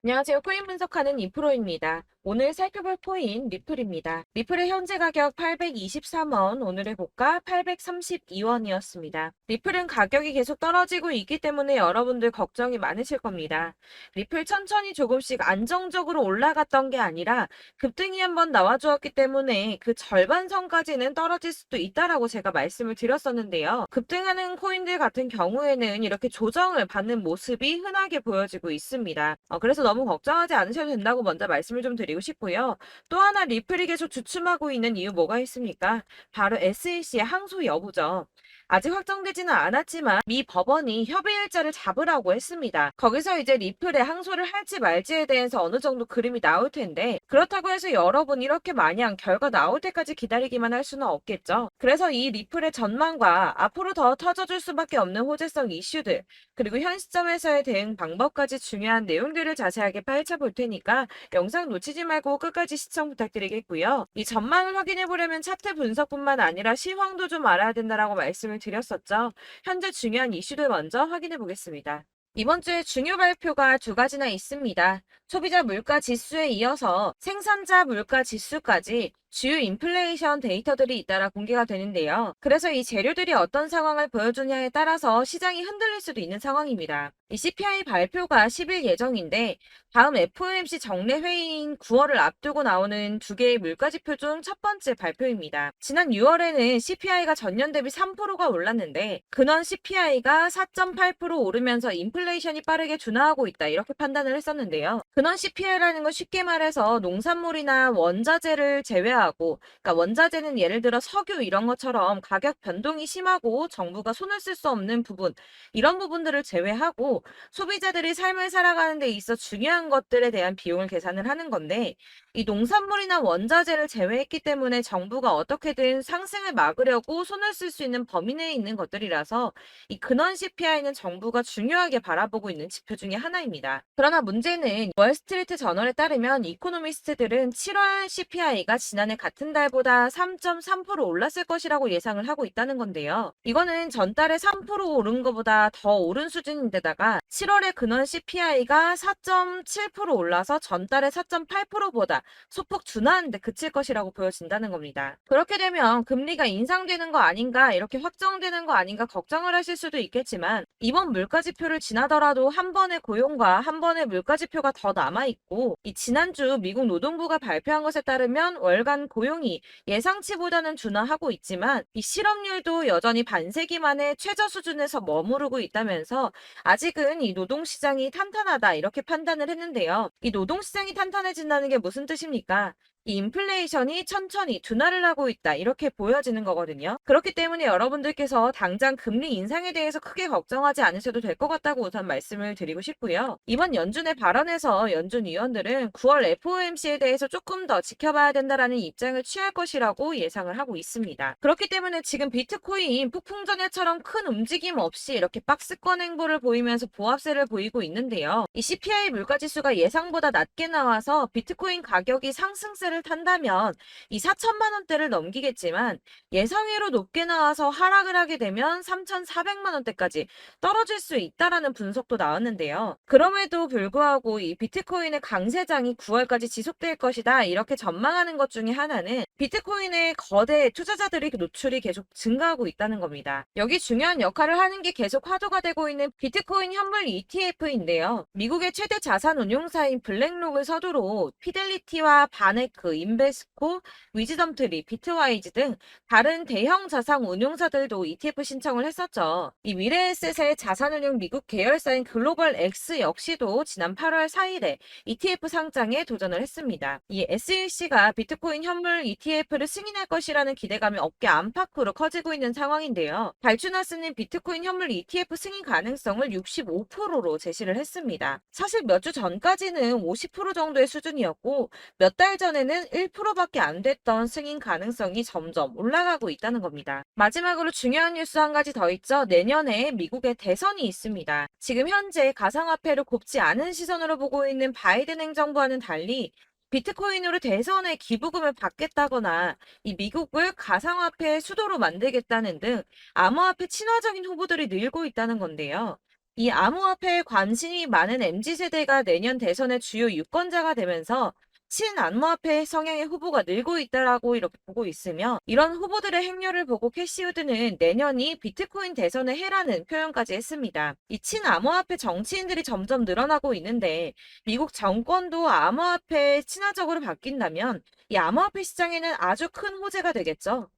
안녕하세요. 코인 분석하는 이프로입니다. 오늘 살펴볼 코인 리플입니다. 리플의 현재 가격 823원, 오늘의 고가 832원이었습니다. 리플은 가격이 계속 떨어지고 있기 때문에 여러분들 걱정이 많으실 겁니다. 리플 천천히 조금씩 안정적으로 올라갔던 게 아니라 급등이 한번 나와주었기 때문에 그 절반 선까지는 떨어질 수도 있다라고 제가 말씀을 드렸었는데요. 급등하는 코인들 같은 경우에는 이렇게 조정을 받는 모습이 흔하게 보여지고 있습니다. 그래서 너무 걱정하지 않으셔도 된다고 먼저 말씀을 좀 드리고 싶고요. 또 하나 리플이 계속 주춤하고 있는 이유 뭐가 있습니까? 바로 SEC의 항소 여부죠. 아직 확정되지는 않았지만 미 법원이 협의 일자를 잡으라고 했습니다. 거기서 이제 리플에 항소를 할지 말지에 대해서 어느 정도 그림이 나올 텐데 그렇다고 해서 여러분 이렇게 마냥 결과 나올 때까지 기다리기만 할 수는 없겠죠. 그래서 이 리플의 전망과 앞으로 더 터져줄 수밖에 없는 호재성 이슈들 그리고 현 시점에서의 대응 방법까지 중요한 내용들을 자세하게 파헤쳐 볼 테니까 영상 놓치지 말고 끝까지 시청 부탁드리겠고요. 이 전망을 확인해 보려면 차트 분석뿐만 아니라 시황도 좀 알아야 된다라고 말씀을 드렸었죠. 현재 중요한 이슈들 먼저 확인해 보겠습니다. 이번 주에 중요 발표가 두 가지나 있습니다. 소비자 물가 지수에 이어서 생산자 물가 지수까지 주요 인플레이션 데이터들이 잇따라 공개가 되는데요. 그래서 이 재료들이 어떤 상황을 보여주냐에 따라서 시장이 흔들릴 수도 있는 상황입니다. 이 CPI 발표가 10일 예정인데 다음 FOMC 정례 회의인 9월을 앞두고 나오는 두 개의 물가지표 중 첫 번째 발표입니다. 지난 6월에는 CPI가 전년 대비 3%가 올랐는데 근원 CPI가 4.8% 오르면서 인플레이션이 빠르게 둔화하고 있다 이렇게 판단을 했었는데요. 근원 CPI라는 건 쉽게 말해서 농산물이나 원자재를 제외하고 그러니까 원자재는 예를 들어 석유 이런 것처럼 가격 변동이 심하고 정부가 손을 쓸 수 없는 부분 이런 부분들을 제외하고 소비자들이 삶을 살아가는 데 있어 중요한 것들에 대한 비용을 계산을 하는 건데 이 농산물이나 원자재를 제외했기 때문에 정부가 어떻게든 상승을 막으려고 손을 쓸 수 있는 범위 내에 있는 것들이라서 이 근원 CPI는 정부가 중요하게 바라보고 있는 지표 중에 하나입니다. 그러나 문제는 월스트리트 저널에 따르면 이코노미스트들은 7월 CPI가 지난해 같은 달보다 3.3% 올랐을 것이라고 예상을 하고 있다는 건데요. 이거는 전달에 3% 오른 것보다 더 오른 수준인데다가 7월에 근원 CPI가 4.7% 올라서 전달에 4.8%보다 소폭 둔화하는 데 그칠 것이라고 보여진다는 겁니다. 그렇게 되면 금리가 인상되는 거 아닌가 이렇게 확정되는 거 아닌가 걱정을 하실 수도 있겠지만 이번 물가지표를 지나더라도 한 번의 고용과 한 번의 물가지표가 더 남아있고 이 지난주 미국 노동부가 발표한 것에 따르면 월간 고용이 예상치보다는 둔화하고 있지만 이 실업률도 여전히 반세기 만에 최저 수준에서 머무르고 있다면서 아직은 이 노동시장이 탄탄하다 이렇게 판단을 했는데요. 이 노동시장이 탄탄해진다는 게 무슨 뜻입니까? 이 인플레이션이 천천히 둔화를 하고 있다 이렇게 보여지는 거거든요. 그렇기 때문에 여러분들께서 당장 금리 인상에 대해서 크게 걱정하지 않으셔도 될 것 같다고 우선 말씀을 드리고 싶고요. 이번 연준의 발언에서 연준 위원들은 9월 FOMC에 대해서 조금 더 지켜봐야 된다라는 입장을 취할 것이라고 예상을 하고 있습니다. 그렇기 때문에 지금 비트코인 폭풍 전야처럼 큰 움직임 없이 이렇게 박스권 행보를 보이면서 보합세를 보이고 있는데요. 이 CPI 물가지수가 예상보다 낮게 나와서 비트코인 가격이 상승세를 탄다면 이 4천만 원대를 넘기겠지만 예상외로 높게 나와서 하락을 하게 되면 3,400만 원대까지 떨어질 수 있다라는 분석도 나왔는데요. 그럼에도 불구하고 이 비트코인의 강세장이 9월까지 지속될 것이다 이렇게 전망하는 것 중에 하나는 비트코인의 거대 투자자들이 노출이 계속 증가하고 있다는 겁니다. 여기 중요한 역할을 하는 게 계속 화두가 되고 있는 비트코인 현물 ETF인데요. 미국의 최대 자산 운용사인 블랙록을 서두로 피델리티와 바네크, 인베스코, 위즈덤트리, 비트와이즈 등 다른 대형 자산 운용사들도 ETF 신청을 했었죠. 이 미래에셋의 자산운용 미국 계열사인 글로벌 X 역시도 지난 8월 4일에 ETF 상장에 도전을 했습니다. 이 SEC가 비트코인 현물 ETF를 승인할 것이라는 기대감이 업계 안팎으로 커지고 있는 상황인데요. 발주나스는 비트코인 현물 ETF 승인 가능성을 65%로 제시를 했습니다. 사실 몇 주 전까지는 50% 정도의 수준이었고 몇 달 전에는 1%밖에 안 됐던 승인 가능성이 점점 올라가고 있다는 겁니다. 마지막으로 중요한 뉴스 한 가지 더 있죠. 내년에 미국의 대선이 있습니다. 지금 현재 가상화폐를 곱지 않은 시선으로 보고 있는 바이든 행정부와는 달리 비트코인으로 대선에 기부금을 받겠다거나 이 미국을 가상화폐의 수도로 만들겠다는 등 암호화폐 친화적인 후보들이 늘고 있다는 건데요. 이 암호화폐에 관심이 많은 MZ세대가 내년 대선의 주요 유권자가 되면서 친암호화폐 성향의 후보가 늘고 있다라고 이렇게 보고 있으며, 이런 후보들의 행렬을 보고 캐시우드는 내년이 비트코인 대선의 해라는 표현까지 했습니다. 이 친암호화폐 정치인들이 점점 늘어나고 있는데, 미국 정권도 암호화폐에 친화적으로 바뀐다면 이 암호화폐 시장에는 아주 큰 호재가 되겠죠.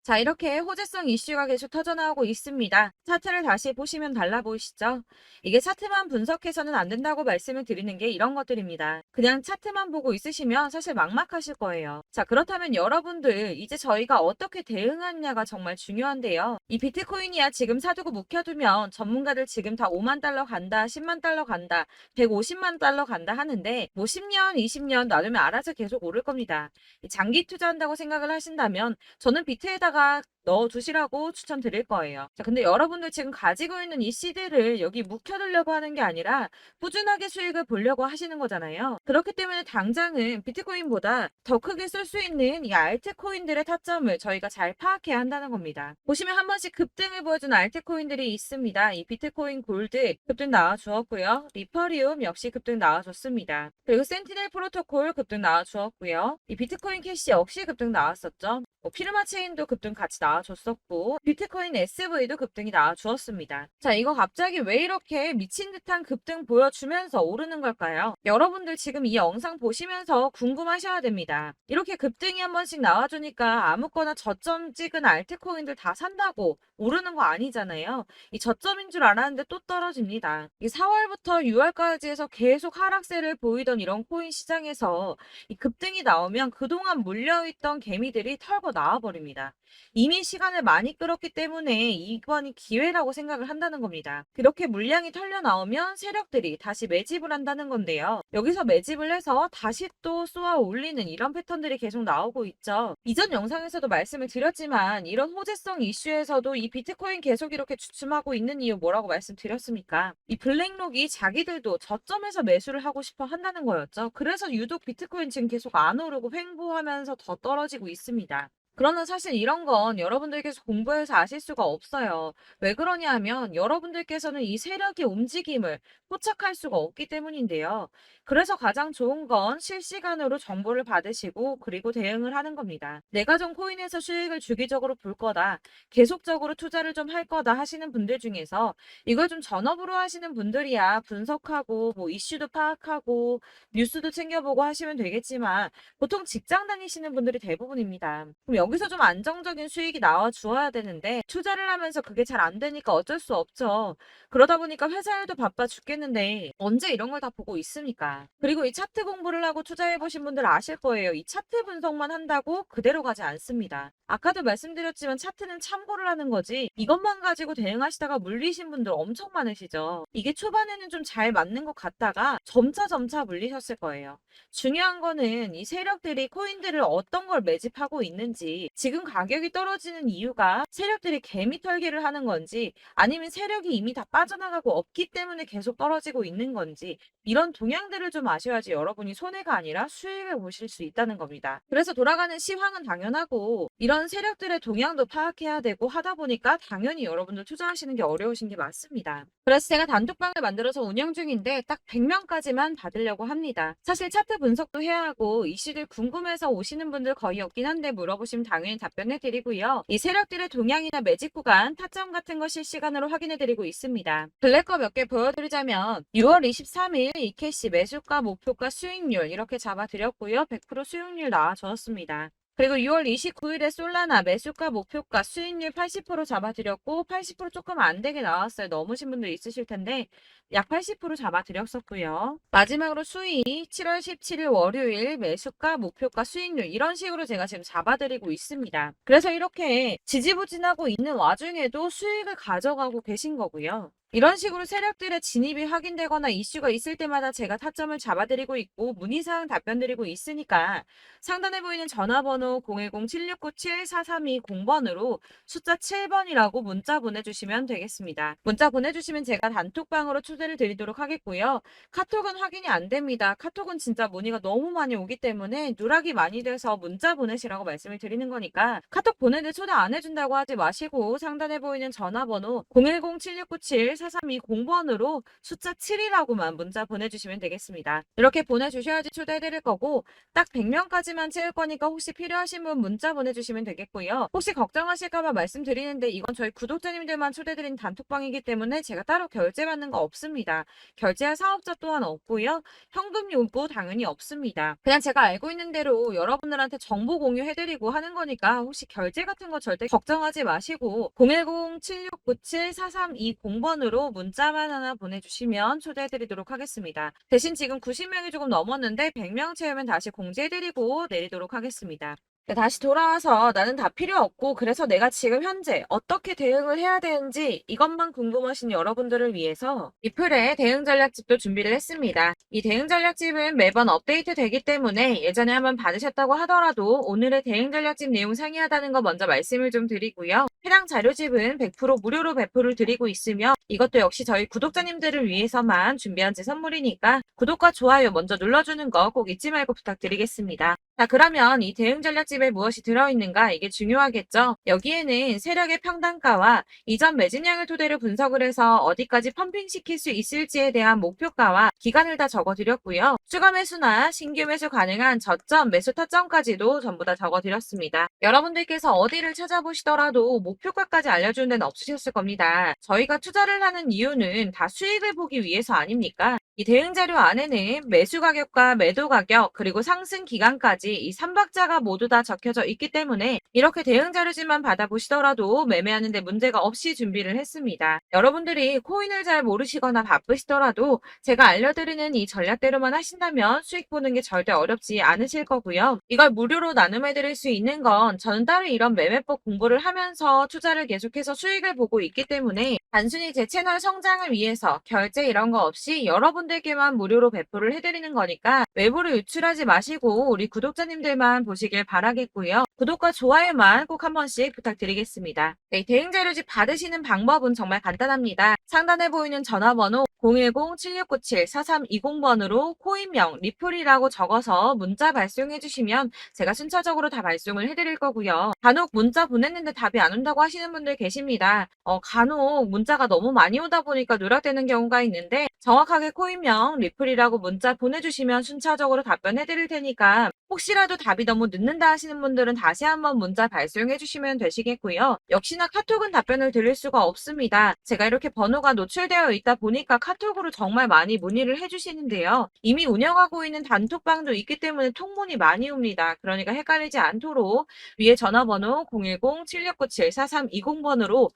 자, 이렇게 호재성 이슈가 계속 터져나오고 있습니다. 차트를 다시 보시면 달라 보이시죠? 이게 차트만 분석해서는 안 된다고 말씀을 드리는 게 이런 것들입니다. 그냥 차트만 보고 있으시면 사실 막막하실 거예요. 자, 그렇다면 여러분들 이제 저희가 어떻게 대응하느냐가 정말 중요한데요. 이 비트코인이야 지금 사두고 묵혀두면 전문가들 지금 다 5만 달러 간다, 10만 달러 간다, 150만 달러 간다 하는데, 뭐 10년, 20년 놔두면 알아서 계속 오를 겁니다. 장기 투자한다고 생각을 하신다면 저는 비트에다가 넣어두시라고 추천드릴 거예요. 자, 근데 여러분들 지금 가지고 있는 이 CD를 여기 묵혀두려고 하는 게 아니라 꾸준하게 수익을 보려고 하시는 거잖아요. 그렇기 때문에 당장은 비트코인보다 더 크게 쓸 수 있는 이 알트코인들의 타점을 저희가 잘 파악해야 한다는 겁니다. 보시면 한 번씩 급등을 보여준 알트코인들이 있습니다. 이 비트코인 골드 급등 나와주었고요. 리퍼리움 역시 급등 나와줬습니다. 그리고 센티넬 프로토콜 급등 나와주었고요. 이 비트코인 캐시 역시 급등 나왔었죠. 피르마 체인도 급등 같이 나와줬었고, 비트코인 SV도 급등이 나와주었습니다. 자, 이거 갑자기 왜 이렇게 미친 듯한 급등 보여주면서 오르는 걸까요? 여러분들 지금 이 영상 보시면서 궁금하셔야 됩니다. 이렇게 급등이 한 번씩 나와주니까 아무거나 저점 찍은 알트코인들 다 산다고 오르는 거 아니잖아요. 이 저점인 줄 알았는데 또 떨어집니다. 이 4월부터 6월까지 해서 계속 하락세를 보이던 이런 코인 시장에서 이 급등이 나오면 그동안 물려있던 개미들이 털고 나와버립니다. 이미 시간을 많이 끌었기 때문에 이번이 기회라고 생각을 한다는 겁니다. 그렇게 물량이 털려 나오면 세력들이 다시 매집을 한다는 건데요. 여기서 매집을 해서 다시 또 쏘아 올리는 이런 패턴들이 계속 나오고 있죠. 이전 영상에서도 말씀을 드렸지만 이런 호재성 이슈에서도 이 비트코인 계속 이렇게 주춤하고 있는 이유 뭐라고 말씀드렸습니까? 이 블랙록이 자기들도 저점에서 매수를 하고 싶어 한다는 거였죠. 그래서 유독 비트코인 지금 계속 안 오르고 횡보하면서 더 떨어지고 있습니다. 그러나 사실 이런 건 여러분들께서 공부해서 아실 수가 없어요. 왜 그러냐 하면 여러분들께서는 이 세력의 움직임을 포착할 수가 없기 때문인데요. 그래서 가장 좋은 건 실시간으로 정보를 받으시고 그리고 대응을 하는 겁니다. 내가 좀 코인에서 수익을 주기적으로 볼 거다, 계속적으로 투자를 좀 할 거다 하시는 분들 중에서 이걸 좀 전업으로 하시는 분들이야 분석하고 뭐 이슈도 파악하고 뉴스도 챙겨보고 하시면 되겠지만, 보통 직장 다니시는 분들이 대부분입니다. 그럼 여기서 좀 안정적인 수익이 나와 주어야 되는데 투자를 하면서 그게 잘 안 되니까 어쩔 수 없죠. 그러다 보니까 회사 일도 바빠 죽겠는데 언제 이런 걸 다 보고 있습니까? 그리고 이 차트 공부를 하고 투자해 보신 분들 아실 거예요. 이 차트 분석만 한다고 그대로 가지 않습니다. 아까도 말씀드렸지만 차트는 참고를 하는 거지 이것만 가지고 대응하시다가 물리신 분들 엄청 많으시죠. 이게 초반에는 좀 잘 맞는 것 같다가 점차 물리셨을 거예요. 중요한 거는 이 세력들이 코인들을 어떤 걸 매집하고 있는지, 지금 가격이 떨어지는 이유가 세력들이 개미 털기를 하는 건지 아니면 세력이 이미 다 빠져나가고 없기 때문에 계속 떨어지고 있는 건지, 이런 동향들을 좀 아셔야지 여러분이 손해가 아니라 수익을 보실 수 있다는 겁니다. 그래서 돌아가는 시황은 당연하고 이런 세력들의 동향도 파악해야 되고 하다 보니까 당연히 여러분들 투자하시는 게 어려우신 게 맞습니다. 그래서 제가 단톡방을 만들어서 운영 중인데 딱 100명까지만 받으려고 합니다. 사실 차트 분석도 해야 하고 이슈들 궁금해서 오시는 분들 거의 없긴 한데 물어보시면 당연히 답변해 드리고요. 이 세력들의 동향이나 매집 구간, 타점 같은 거 실시간으로 확인해 드리고 있습니다. 블랙거 몇 개 보여드리자면 6월 23일 이캐시 매수가, 목표가, 수익률 이렇게 잡아드렸고요. 100% 수익률 나와줬습니다. 그리고 6월 29일에 솔라나 매수가, 목표가, 수익률 80% 잡아드렸고 80% 조금 안 되게 나왔어요. 넘으신 분들 있으실 텐데 약 80% 잡아드렸었고요. 마지막으로 수익 7월 17일 월요일 매수가, 목표가, 수익률 이런 식으로 제가 지금 잡아드리고 있습니다. 그래서 이렇게 지지부진하고 있는 와중에도 수익을 가져가고 계신 거고요. 이런 식으로 세력들의 진입이 확인되거나 이슈가 있을 때마다 제가 타점을 잡아드리고 있고 문의사항 답변드리고 있으니까 상단에 보이는 전화번호 010-7697-4320번으로 숫자 7번이라고 문자 보내주시면 되겠습니다. 문자 보내주시면 제가 단톡방으로 초대를 드리도록 하겠고요. 카톡은 확인이 안 됩니다. 카톡은 진짜 문의가 너무 많이 오기 때문에 누락이 많이 돼서 문자 보내시라고 말씀을 드리는 거니까 카톡 보내는데 초대 안 해준다고 하지 마시고 상단에 보이는 전화번호 010-7697 4977-4320번으로 숫자 7이라고만 문자 보내주시면 되겠습니다. 이렇게 보내주셔야지 초대해드릴 거고 딱 100명까지만 채울 거니까 혹시 필요하신 분 문자 보내주시면 되겠고요. 혹시 걱정하실까봐 말씀드리는데 이건 저희 구독자님들만 초대드린 단톡방이기 때문에 제가 따로 결제받는 거 없습니다. 결제할 사업자 또한 없고요. 현금 요구 당연히 없습니다. 그냥 제가 알고 있는 대로 여러분들한테 정보 공유해드리고 하는 거니까 혹시 결제 같은 거 절대 걱정하지 마시고 010-7697-4320번으로 문자만 하나 보내주시면 초대해드리도록 하겠습니다. 대신 지금 90명이 조금 넘었는데 100명 채우면 다시 공지해드리고 내리도록 하겠습니다. 네, 다시 돌아와서 나는 다 필요 없고 그래서 내가 지금 현재 어떻게 대응을 해야 되는지 이것만 궁금하신 여러분들을 위해서 리플의 대응 전략집도 준비를 했습니다. 이 대응 전략집은 매번 업데이트 되기 때문에 예전에 한번 받으셨다고 하더라도 오늘의 대응 전략집 내용 상이하다는 거 먼저 말씀을 좀 드리고요. 해당 자료집은 100% 무료로 배포를 드리고 있으며 이것도 역시 저희 구독자님들을 위해서만 준비한 제 선물이니까 구독과 좋아요 먼저 눌러주는 거 꼭 잊지 말고 부탁드리겠습니다. 자, 그러면 이 대응 전략집에 무엇이 들어있는가 이게 중요하겠죠. 여기에는 세력의 평단가와 이전 매진량을 토대로 분석을 해서 어디까지 펌핑시킬 수 있을지에 대한 목표가와 기간을 다 적어드렸고요. 추가 매수나 신규 매수 가능한 저점, 매수 타점까지도 전부 다 적어드렸습니다. 여러분들께서 어디를 찾아보시더라도 목표가까지 알려주는 데는 없으셨을 겁니다. 저희가 투자를 하는 이유는 다 수익을 보기 위해서 아닙니까? 이 대응 자료 안에는 매수 가격과 매도 가격 그리고 상승 기간까지 이 3박자가 모두 다 적혀져 있기 때문에 이렇게 대응 자료집만 받아보시더라도 매매하는 데 문제가 없이 준비를 했습니다. 여러분들이 코인을 잘 모르시거나 바쁘시더라도 제가 알려드리는 이 전략대로만 하신다면 수익 보는 게 절대 어렵지 않으실 거고요. 이걸 무료로 나눔해드릴 수 있는 건 저는 따로 이런 매매법 공부를 하면서 투자를 계속해서 수익을 보고 있기 때문에 단순히 제 채널 성장을 위해서 결제 이런 거 없이 여러분들께만 무료로 배포를 해드리는 거니까 외부로 유출하지 마시고 우리 구독자님들만 보시길 바라겠고요. 구독과 좋아요만 꼭 한 번씩 부탁드리겠습니다. 네, 대응 자료집 받으시는 방법은 정말 간단합니다. 상단에 보이는 전화번호 010-7697-4320번으로 코인명 리플이라고 적어서 문자 발송해 주시면 제가 순차적으로 다 발송을 해드릴 거고요. 간혹 문자 보냈는데 답이 안 온다고 하시는 분들 계십니다. 간혹 문자가 너무 많이 오다 보니까 누락되는 경우가 있는데 정확하게 코인명 리플이라고 문자 보내주시면 순차적으로 답변해 드릴 테니까 혹시라도 답이 너무 늦는다 하시는 분들은 다시 한번 문자 발송해 주시면 되시겠고요. 역시나 카톡은 답변을 드릴 수가 없습니다. 제가 이렇게 번호가 노출되어 있다 보니까 카톡으로 정말 많이 문의를 해주시는데요. 이미 운영하고 있는 단톡방도 있기 때문에 통문이 많이 옵니다. 그러니까 헷갈리지 않도록 위에 전화번호 010-7697-4320번으로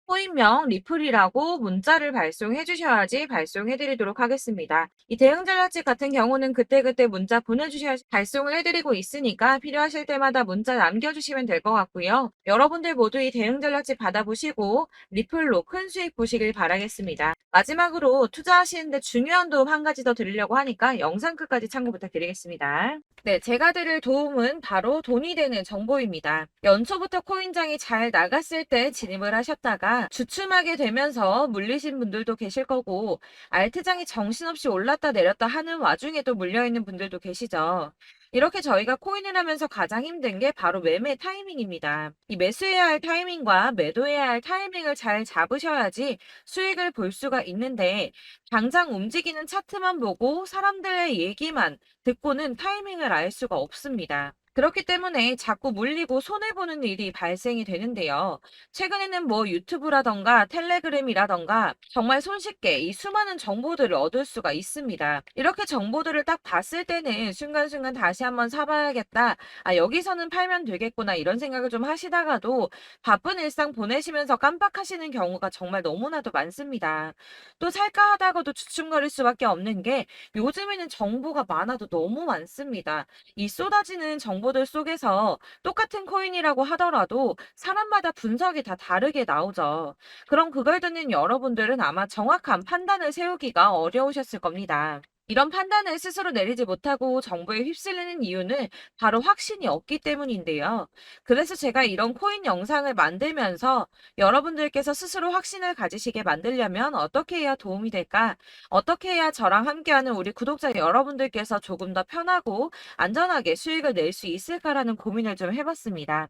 코인명 리플이라고 문자를 발송해 주셔야지 발송해 드리도록 하겠습니다. 이 대응 전략집 같은 경우는 그때그때 문자 보내주셔야지 발송을 해드리고 있으니까 필요하실 때마다 문자 남겨주시면 될 것 같고요. 여러분들 모두 이 대응 전략집 받아보시고 리플로 큰 수익 보시길 바라겠습니다. 마지막으로 투자하시는데 중요한 도움 한 가지 더 드리려고 하니까 영상 끝까지 참고 부탁드리겠습니다. 네, 제가 드릴 도움은 바로 돈이 되는 정보입니다. 연초부터 코인장이 잘 나갔을 때 진입을 하셨다가 주춤하게 되면서 물리신 분들도 계실 거고 알트장이 정신없이 올랐다 내렸다 하는 와중에도 물려있는 분들도 계시죠. 이렇게 저희가 코인을 하면서 가장 힘든 게 바로 매매 타이밍입니다. 이 매수해야 할 타이밍과 매도해야 할 타이밍을 잘 잡으셔야지 수익을 볼 수가 있는데 당장 움직이는 차트만 보고 사람들의 얘기만 듣고는 타이밍을 알 수가 없습니다. 그렇기 때문에 자꾸 물리고 손해보는 일이 발생이 되는데요. 최근에는 뭐 유튜브라던가 텔레그램이라던가 정말 손쉽게 이 수많은 정보들을 얻을 수가 있습니다. 이렇게 정보들을 딱 봤을 때는 순간순간 다시 한번 사봐야겠다. 아, 여기서는 팔면 되겠구나. 이런 생각을 좀 하시다가도 바쁜 일상 보내시면서 깜빡하시는 경우가 정말 너무나도 많습니다. 또 살까 하다가도 주춤거릴 수밖에 없는 게 요즘에는 정보가 많아도 너무 많습니다. 이 쏟아지는 정보들 속에서 똑같은 코인이라고 하더라도 사람마다 분석이 다 다르게 나오죠. 그럼 그걸 듣는 여러분들은 아마 정확한 판단을 세우기가 어려우셨을 겁니다. 이런 판단을 스스로 내리지 못하고 정보에 휩쓸리는 이유는 바로 확신이 없기 때문인데요. 그래서 제가 이런 코인 영상을 만들면서 여러분들께서 스스로 확신을 가지시게 만들려면 어떻게 해야 도움이 될까? 어떻게 해야 저랑 함께하는 우리 구독자 여러분들께서 조금 더 편하고 안전하게 수익을 낼 수 있을까라는 고민을 좀 해봤습니다.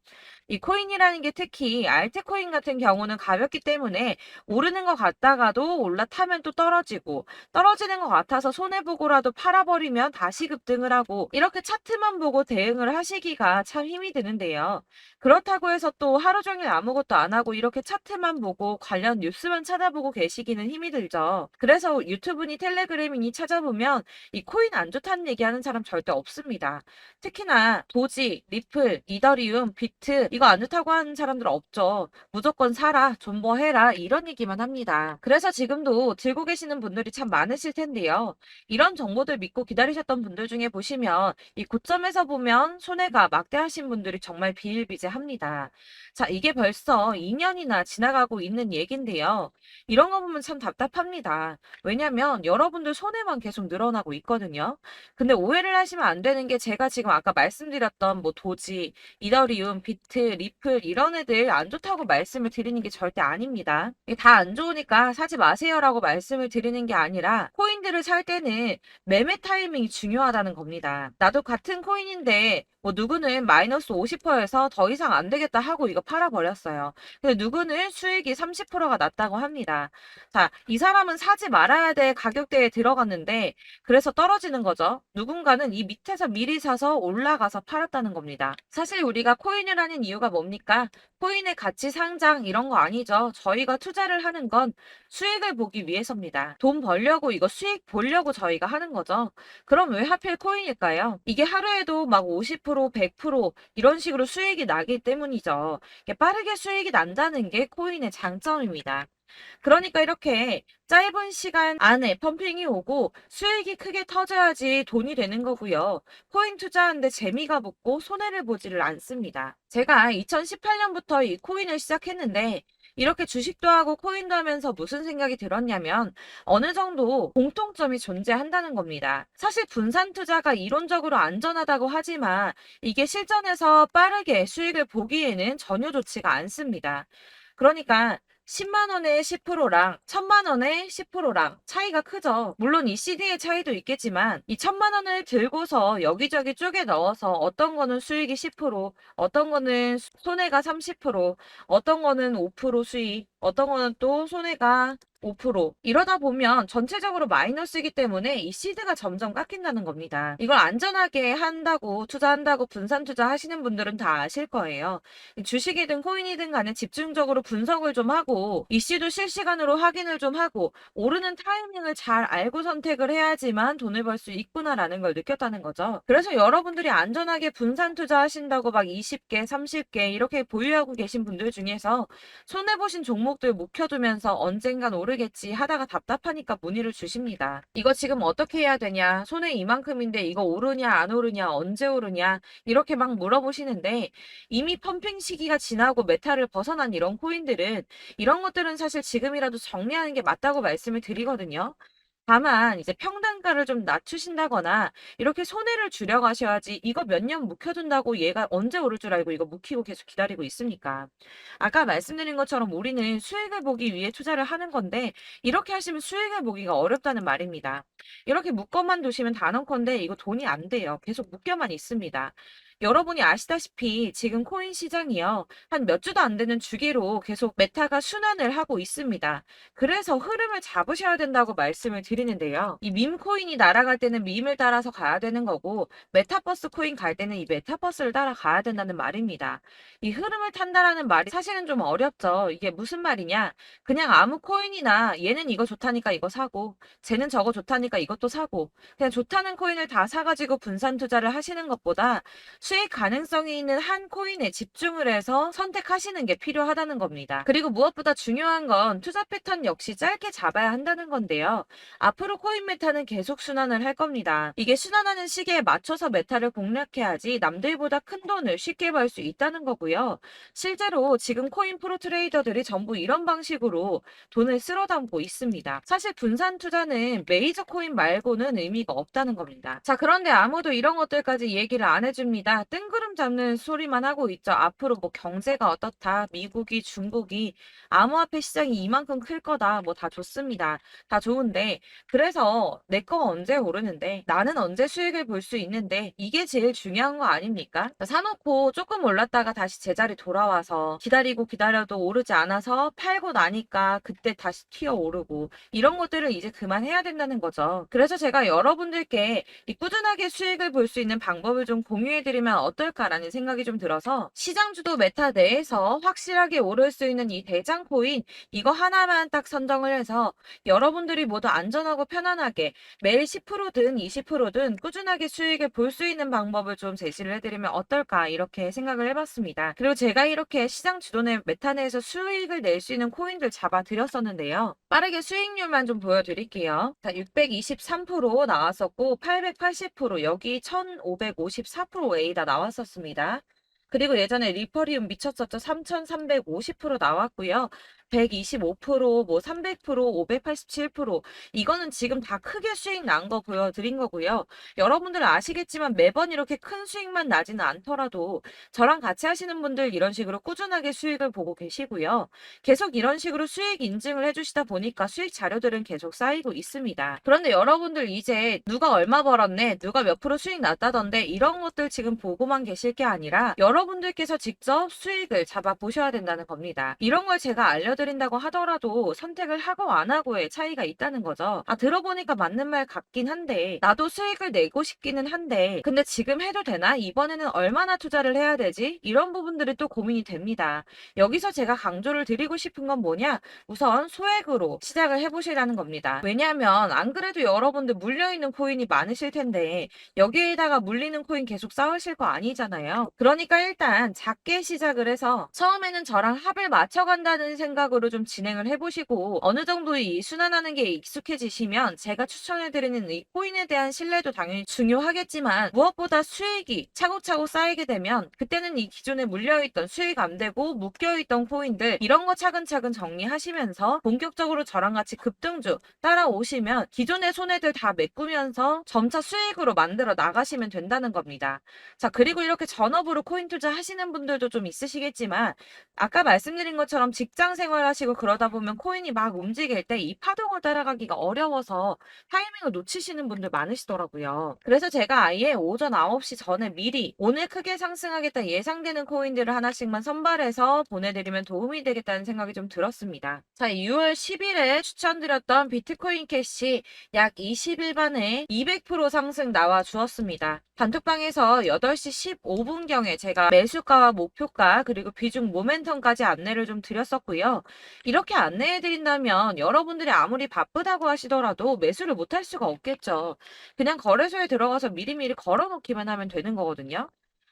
이 코인이라는 게 특히 알트코인 같은 경우는 가볍기 때문에 오르는 것 같다가도 올라타면 또 떨어지고 떨어지는 것 같아서 손해보고라도 팔아버리면 다시 급등을 하고 이렇게 차트만 보고 대응을 하시기가 참 힘이 드는데요. 그렇다고 해서 또 하루 종일 아무것도 안 하고 이렇게 차트만 보고 관련 뉴스만 찾아보고 계시기는 힘이 들죠. 그래서 유튜브니 텔레그램이니 찾아보면 이 코인 안 좋다는 얘기하는 사람 절대 없습니다. 특히나 도지, 리플, 이더리움, 비트 이거 안 좋다고 하는 사람들 없죠. 무조건 사라, 존버해라 이런 얘기만 합니다. 그래서 지금도 들고 계시는 분들이 참 많으실 텐데요. 이런 정보들 믿고 기다리셨던 분들 중에 보시면 이 고점에서 보면 손해가 막대하신 분들이 정말 비일비재합니다. 자, 이게 벌써 2년이나 지나가고 있는 얘긴데요. 이런 거 보면 참 답답합니다. 왜냐면 여러분들 손해만 계속 늘어나고 있거든요. 근데 오해를 하시면 안 되는 게 제가 지금 아까 말씀드렸던 뭐 도지, 이더리움, 비트, 리플 이런 애들 안 좋다고 말씀을 드리는 게 절대 아닙니다. 이게 다 안 좋으니까 사지 마세요라고 말씀을 드리는 게 아니라 코인들을 살 때는 매매 타이밍이 중요하다는 겁니다. 나도 같은 코인인데 뭐 누구는 마이너스 50%에서 더 이상 안 되겠다 하고 이거 팔아버렸어요. 근데 누구는 수익이 30%가 났다고 합니다. 자, 이 사람은 사지 말아야 될 가격대에 들어갔는데 그래서 떨어지는 거죠. 누군가는 이 밑에서 미리 사서 올라가서 팔았다는 겁니다. 사실 우리가 코인을 하는 이유가 뭡니까? 코인의 가치 상장 이런 거 아니죠. 저희가 투자를 하는 건 수익을 보기 위해서입니다. 돈 벌려고 이거 수익 보려고 저희가 하는 거죠. 그럼 왜 하필 코인일까요? 이게 하루에도 막 50%, 100% 이런 식으로 수익이 나기 때문이죠. 이게 빠르게 수익이 난다는 게 코인의 장점입니다. 그러니까 이렇게 짧은 시간 안에 펌핑이 오고 수익이 크게 터져야지 돈이 되는 거고요. 코인 투자하는데 재미가 붙고 손해를 보지를 않습니다. 제가 2018년부터 이 코인을 시작했는데 이렇게 주식도 하고 코인도 하면서 무슨 생각이 들었냐면 어느 정도 공통점이 존재한다는 겁니다. 사실 분산 투자가 이론적으로 안전하다고 하지만 이게 실전에서 빠르게 수익을 보기에는 전혀 좋지가 않습니다. 그러니까 10만 원에 10%랑 1000만 원에 10%랑 차이가 크죠. 물론 이 CD의 차이도 있겠지만 이 1000만 원을 들고서 여기저기 쪼개 넣어서 어떤 거는 수익이 10%, 어떤 거는 손해가 30%, 어떤 거는 5% 수익, 어떤 거는 또 손해가 5% 이러다 보면 전체적으로 마이너스이기 때문에 이 시드가 점점 깎인다는 겁니다. 이걸 안전하게 한다고 투자한다고 분산 투자하시는 분들은 다 아실 거예요. 주식이든 코인이든 간에 집중적으로 분석을 좀 하고 이슈도 실시간으로 확인을 좀 하고 오르는 타이밍을 잘 알고 선택을 해야지만 돈을 벌 수 있구나라는 걸 느꼈다는 거죠. 그래서 여러분들이 안전하게 분산 투자하신다고 막 20개, 30개 이렇게 보유하고 계신 분들 중에서 손해보신 종목들 묵혀두면서 언젠간 오르겠지 하다가 답답하니까 문의를 주십니다. 이거 지금 어떻게 해야 되냐? 손해 이만큼인데 이거 오르냐 안 오르냐 언제 오르냐 이렇게 막 물어보시는데 이미 펌핑 시기가 지나고 메타를 벗어난 이런 코인들은 이런 것들은 사실 지금이라도 정리하는 게 맞다고 말씀을 드리거든요. 다만 이제 평단가를 좀 낮추신다거나 이렇게 손해를 줄여가셔야지 이거 몇 년 묵혀둔다고 얘가 언제 오를 줄 알고 이거 묵히고 계속 기다리고 있습니까? 아까 말씀드린 것처럼 우리는 수익을 보기 위해 투자를 하는 건데 이렇게 하시면 수익을 보기가 어렵다는 말입니다. 이렇게 묶어만 두시면 단언컨대 이거 돈이 안 돼요. 계속 묶여만 있습니다. 여러분이 아시다시피 지금 코인 시장이요. 한 몇 주도 안 되는 주기로 계속 메타가 순환을 하고 있습니다. 그래서 흐름을 잡으셔야 된다고 말씀을 드리는데요. 이 밈 코인이 날아갈 때는 밈을 따라서 가야 되는 거고 메타버스 코인 갈 때는 이 메타버스를 따라가야 된다는 말입니다. 이 흐름을 탄다라는 말이 사실은 좀 어렵죠. 이게 무슨 말이냐? 그냥 아무 코인이나 얘는 이거 좋다니까 이거 사고 쟤는 저거 좋다니까 이것도 사고 그냥 좋다는 코인을 다 사가지고 분산 투자를 하시는 것보다 수익 가능성이 있는 한 코인에 집중을 해서 선택하시는 게 필요하다는 겁니다. 그리고 무엇보다 중요한 건 투자 패턴 역시 짧게 잡아야 한다는 건데요. 앞으로 코인 메타는 계속 순환을 할 겁니다. 이게 순환하는 시기에 맞춰서 메타를 공략해야지 남들보다 큰 돈을 쉽게 벌 수 있다는 거고요. 실제로 지금 코인 프로 트레이더들이 전부 이런 방식으로 돈을 쓸어 담고 있습니다. 사실 분산 투자는 메이저 코인 말고는 의미가 없다는 겁니다. 자, 그런데 아무도 이런 것들까지 얘기를 안 해줍니다. 아니라 뜬구름 잡는 소리만 하고 있죠. 앞으로 뭐 경제가 어떻다, 미국이, 중국이, 암호화폐 시장이 이만큼 클 거다, 뭐 다 좋습니다. 다 좋은데, 그래서 내 거가 언제 오르는데, 나는 언제 수익을 볼 수 있는데, 이게 제일 중요한 거 아닙니까? 사놓고 조금 올랐다가 다시 제자리 돌아와서 기다리고 기다려도 오르지 않아서 팔고 나니까 그때 다시 튀어 오르고, 이런 것들을 이제 그만해야 된다는 거죠. 그래서 제가 여러분들께 이 꾸준하게 수익을 볼 수 있는 방법을 좀 공유해드리면 어떨까라는 생각이 좀 들어서 시장 주도 메타 내에서 확실하게 오를 수 있는 이 대장 코인 이거 하나만 딱 선정을 해서 여러분들이 모두 안전하고 편안하게 매일 10%든 20%든 꾸준하게 수익을 볼 수 있는 방법을 좀 제시를 해드리면 어떨까 이렇게 생각을 해봤습니다. 그리고 제가 이렇게 시장 주도내 메타 내에서 수익을 낼 수 있는 코인들 잡아드렸었는데요. 빠르게 수익률만 좀 보여드릴게요. 자, 623% 나왔었고 880% 여기 1554%A다 나왔었습니다. 그리고 예전에 리퍼리움 미쳤었죠. 3350% 나왔고요. 125%, 뭐 300%, 587% 이거는 지금 다 크게 수익 난 거 보여드린 거고요. 여러분들은 아시겠지만 매번 이렇게 큰 수익만 나지는 않더라도 저랑 같이 하시는 분들 이런 식으로 꾸준하게 수익을 보고 계시고요. 계속 이런 식으로 수익 인증을 해주시다 보니까 수익 자료들은 계속 쌓이고 있습니다. 그런데 여러분들 이제 누가 얼마 벌었네, 누가 몇 프로 수익 났다던데 이런 것들 지금 보고만 계실 게 아니라 여러분들께서 직접 수익을 잡아 보셔야 된다는 겁니다. 이런 걸 제가 알려드린다고 하더라도 선택을 하고 안 하고의 차이가 있다는 거죠. 아, 들어보니까 맞는 말 같긴 한데 나도 수익을 내고 싶기는 한데 근데 지금 해도 되나? 이번에는 얼마나 투자를 해야 되지? 이런 부분들이 또 고민이 됩니다. 여기서 제가 강조를 드리고 싶은 건 뭐냐? 우선 소액으로 시작을 해보시라는 겁니다. 왜냐하면 안 그래도 여러분들 물려있는 코인이 많으실 텐데 여기에다가 물리는 코인 계속 쌓으실 거 아니잖아요. 그러니까 일단 작게 시작을 해서 처음에는 저랑 합을 맞춰간다는 생각으로 좀 진행을 해보시고 어느 정도 이 순환하는 게 익숙해지시면 제가 추천해드리는 이 코인에 대한 신뢰도 당연히 중요하겠지만 무엇보다 수익이 차곡차곡 쌓이게 되면 그때는 이 기존에 물려있던 수익 안 되고 묶여있던 코인들 이런 거 차근차근 정리하시면서 본격적으로 저랑 같이 급등주 따라오시면 기존의 손해들 다 메꾸면서 점차 수익으로 만들어 나가시면 된다는 겁니다. 자, 그리고 이렇게 전업으로 코인 투자 하시는 분들도 좀 있으시겠지만 아까 말씀드린 것처럼 직장 생활하시고 그러다 보면 코인이 막 움직일 때 이 파동을 따라가기가 어려워서 타이밍을 놓치시는 분들 많으시더라고요. 그래서 제가 아예 오전 9시 전에 미리 오늘 크게 상승하겠다 예상되는 코인들을 하나씩만 선발해서 보내드리면 도움이 되겠다는 생각이 좀 들었습니다. 자, 6월 10일에 추천드렸던 비트코인 캐시 약 20일 만에 200% 상승 나와 주었습니다. 단톡방에서 8시 15분경에 제가 매수가와 목표가 그리고 비중 모멘텀까지 안내를 좀 드렸었고요. 이렇게 안내해드린다면 여러분들이 아무리 바쁘다고 하시더라도 매수를 못할 수가 없겠죠. 그냥 거래소에 들어가서 미리미리 걸어놓기만 하면 되는 거거든요.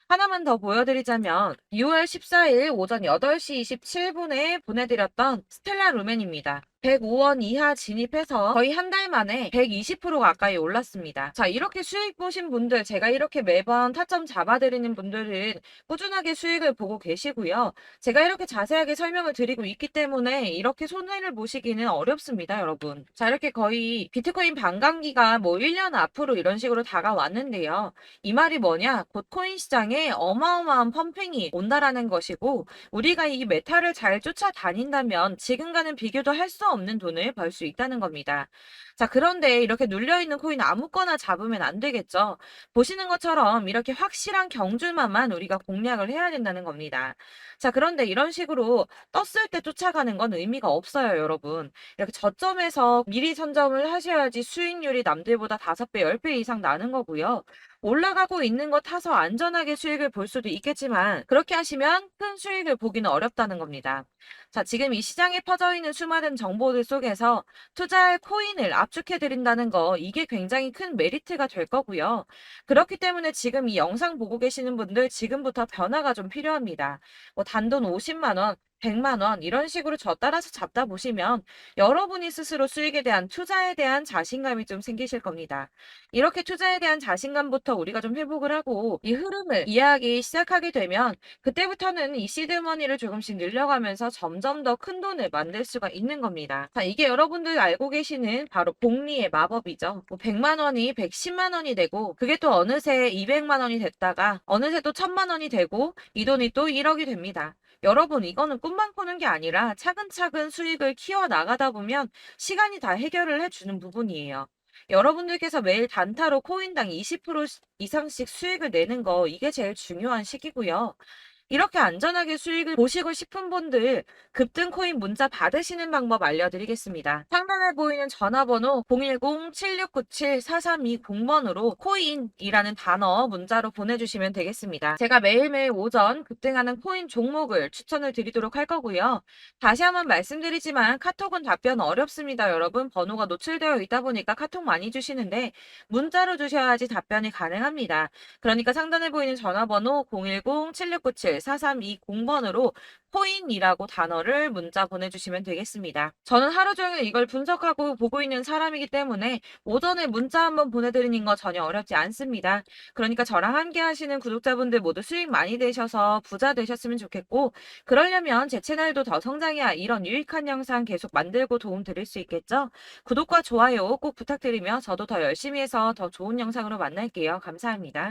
하나만 더 보여드리자면 6월 14일 오전 8시 27분에 보내드렸던 스텔라 루멘입니다. 105원 이하 진입해서 거의 한 달 만에 120% 가까이 올랐습니다. 자, 이렇게 수익 보신 분들, 제가 이렇게 매번 타점 잡아드리는 분들은 꾸준하게 수익을 보고 계시고요. 제가 이렇게 자세하게 설명을 드리고 있기 때문에 이렇게 손해를 보시기는 어렵습니다, 여러분. 자, 이렇게 거의 비트코인 반감기가 뭐 1년 앞으로 이런 식으로 다가왔는데요. 이 말이 뭐냐? 곧 코인 시장에 어마어마한 펌핑이 온다라는 것이고 우리가 이 메타를 잘 쫓아다닌다면 지금과는 비교도 할 수 없는 돈을 벌 수 있다는 겁니다. 자, 그런데 이렇게 눌려있는 코인 아무거나 잡으면 안 되겠죠. 보시는 것처럼 이렇게 확실한 경주만만 우리가 공략을 해야 된다는 겁니다. 자, 그런데 이런 식으로 떴을 때 쫓아가는 건 의미가 없어요, 여러분. 이렇게 저점에서 미리 선점을 하셔야지 수익률이 남들보다 5배, 10배 이상 나는 거고요. 올라가고 있는 거 타서 안전하게 수익을 볼 수도 있겠지만 그렇게 하시면 큰 수익을 보기는 어렵다는 겁니다. 자, 지금 이 시장에 퍼져 있는 수많은 정보들 속에서 투자할 코인을 압축해 드린다는 거 이게 굉장히 큰 메리트가 될 거고요. 그렇기 때문에 지금 이 영상 보고 계시는 분들 지금부터 변화가 좀 필요합니다. 뭐 단돈 50만 원, 100만 원 이런 식으로 저 따라서 잡다 보시면 여러분이 스스로 수익에 대한 투자에 대한 자신감이 좀 생기실 겁니다. 이렇게 투자에 대한 자신감부터 우리가 좀 회복을 하고 이 흐름을 이해하기 시작하게 되면 그때부터는 이 시드머니를 조금씩 늘려가면서 점점 더 큰 돈을 만들 수가 있는 겁니다. 자, 이게 여러분들 알고 계시는 바로 복리의 마법이죠. 뭐 100만 원이 110만 원이 되고 그게 또 어느새 200만 원이 됐다가 어느새 또 1000만 원이 되고 이 돈이 또 1억이 됩니다. 여러분, 이거는 꿈만 꾸는 게 아니라 차근차근 수익을 키워 나가다 보면 시간이 다 해결을 해주는 부분이에요. 여러분들께서 매일 단타로 코인당 20% 이상씩 수익을 내는 거, 이게 제일 중요한 시기고요. 이렇게 안전하게 수익을 보시고 싶은 분들 급등 코인 문자 받으시는 방법 알려드리겠습니다. 상단에 보이는 전화번호 010-7697-4320번으로 코인이라는 단어 문자로 보내주시면 되겠습니다. 제가 매일매일 오전 급등하는 코인 종목을 추천을 드리도록 할 거고요. 다시 한번 말씀드리지만 카톡은 답변 어렵습니다. 여러분, 번호가 노출되어 있다 보니까 카톡 많이 주시는데 문자로 주셔야지 답변이 가능합니다. 그러니까 상단에 보이는 전화번호 010-7697-4320번으로 코인이라고 단어를 문자 보내주시면 되겠습니다. 저는 하루 종일 이걸 분석하고 보고 있는 사람이기 때문에 오전에 문자 한번 보내드리는 거 전혀 어렵지 않습니다. 그러니까 저랑 함께 하시는 구독자분들 모두 수익 많이 되셔서 부자 되셨으면 좋겠고, 그러려면 제 채널도 더 성장해야 이런 유익한 영상 계속 만들고 도움 드릴 수 있겠죠? 구독과 좋아요 꼭 부탁드리며 저도 더 열심히 해서 더 좋은 영상으로 만날게요. 감사합니다.